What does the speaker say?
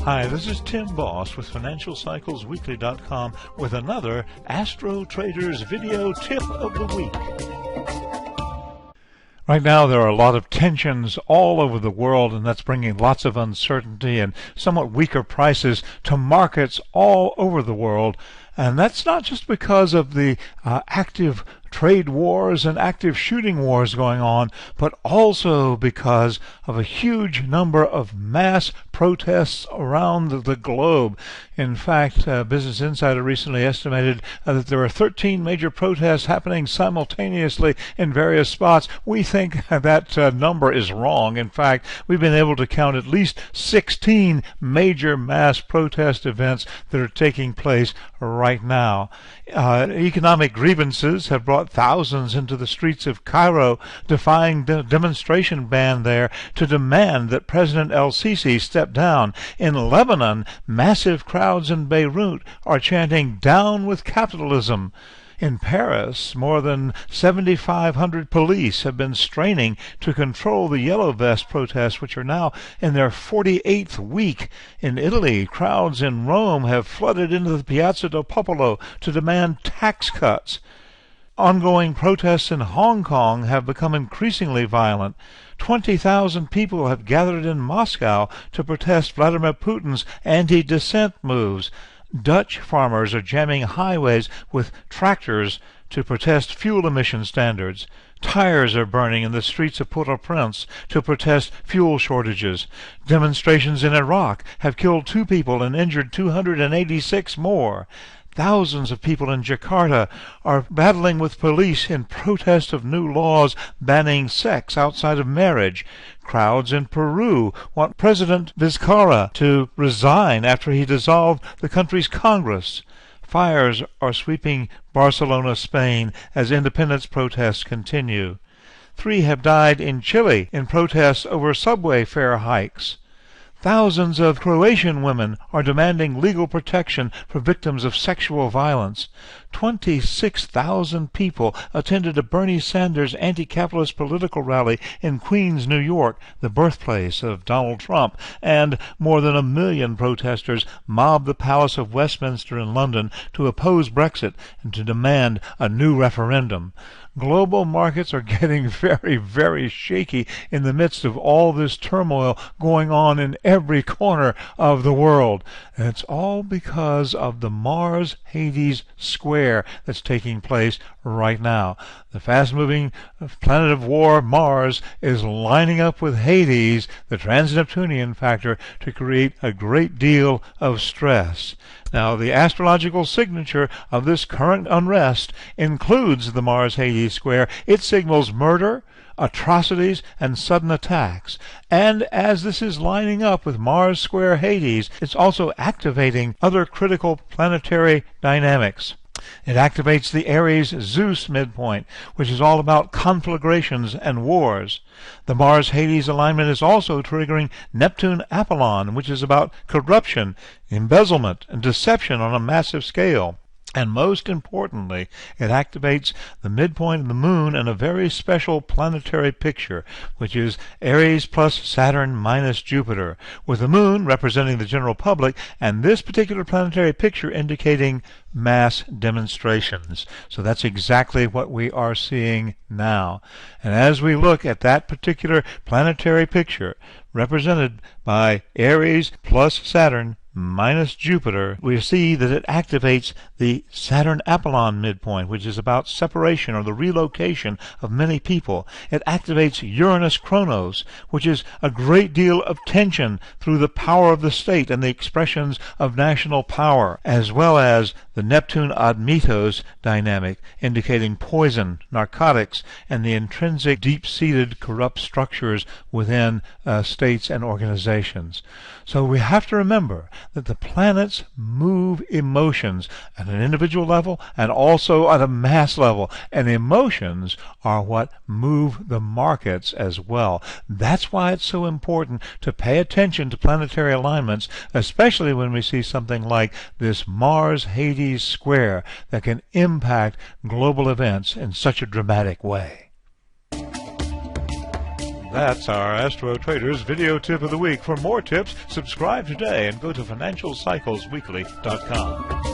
Hi, this is Tim Bost with FinancialCyclesWeekly.com with another Astro-Traders video tip of the week. Right now there are a lot of tensions all over the world, and that's bringing lots of uncertainty and somewhat weaker prices to markets all over the world. And that's not just because of the active trade wars and active shooting wars going on, but also because of a huge number of mass protests around the globe. In fact, Business Insider recently estimated that there are 13 major protests happening simultaneously in various spots. We think that number is wrong. In fact, we've been able to count at least 16 major mass protest events that are taking place right now. Economic grievances have brought thousands into the streets of Cairo, defying the demonstration ban there to demand that President el-Sisi step down. In Lebanon, massive crowds in Beirut are chanting, "Down with capitalism." In Paris, more than 7,500 police have been straining to control the Yellow Vest protests, which are now in their 48th week. In Italy, crowds in Rome have flooded into the Piazza del Popolo to demand tax cuts. Ongoing protests in Hong Kong have become increasingly violent. 20,000 people have gathered in Moscow to protest Vladimir Putin's anti-dissent moves. Dutch farmers are jamming highways with tractors to protest fuel emission standards. Tires are burning in the streets of Port-au-Prince to protest fuel shortages. Demonstrations in Iraq have killed 2 people and injured 286 more. Thousands of people in Jakarta are battling with police in protest of new laws banning sex outside of marriage. Crowds in Peru want President Vizcarra to resign after he dissolved the country's Congress. Fires are sweeping Barcelona, Spain, as independence protests continue. 3 have died in Chile in protests over subway fare hikes. Thousands of Croatian women are demanding legal protection for victims of sexual violence. 26,000 people attended a Bernie Sanders anti-capitalist political rally in Queens, New York, the birthplace of Donald Trump, and more than 1 million protesters mobbed the Palace of Westminster in London to oppose Brexit and to demand a new referendum. Global markets are getting very, very shaky in the midst of all this turmoil going on in every corner of the world. And it's all because of the Mars-Hades square that's taking place right now. The fast-moving planet of war, Mars, is lining up with Hades, the trans-Neptunian factor, to create a great deal of stress. Now, the astrological signature of this current unrest includes the Mars-Hades square. It signals murder, atrocities, and sudden attacks. And as this is lining up with Mars square Hades, it's also activating other critical planetary dynamics. It activates the Aries-Zeus midpoint, which is all about conflagrations and wars. The Mars-Hades alignment is also triggering Neptune-Apollon, which is about corruption, embezzlement, and deception on a massive scale. And most importantly, it activates the midpoint of the moon in a very special planetary picture, which is Aries plus Saturn minus Jupiter, with the moon representing the general public, and this particular planetary picture indicating mass demonstrations. So that's exactly what we are seeing now. And as we look at that particular planetary picture, represented by Aries plus Saturn minus Jupiter, we see that it activates the Saturn-Apollon midpoint, which is about separation or the relocation of many people. It activates Uranus-Chronos, which is a great deal of tension through the power of the state and the expressions of national power, as well as the Neptune-Admetos dynamic, indicating poison, narcotics, and the intrinsic deep-seated corrupt structures within states and organizations. So we have to remember that the planets move emotions at an individual level and also at a mass level, and emotions are what move the markets as well. That's why it's so important to pay attention to planetary alignments, especially when we see something like this Mars-Hades square that can impact global events in such a dramatic way. That's our Astro Traders video tip of the week. For more tips, subscribe today and go to financialcyclesweekly.com.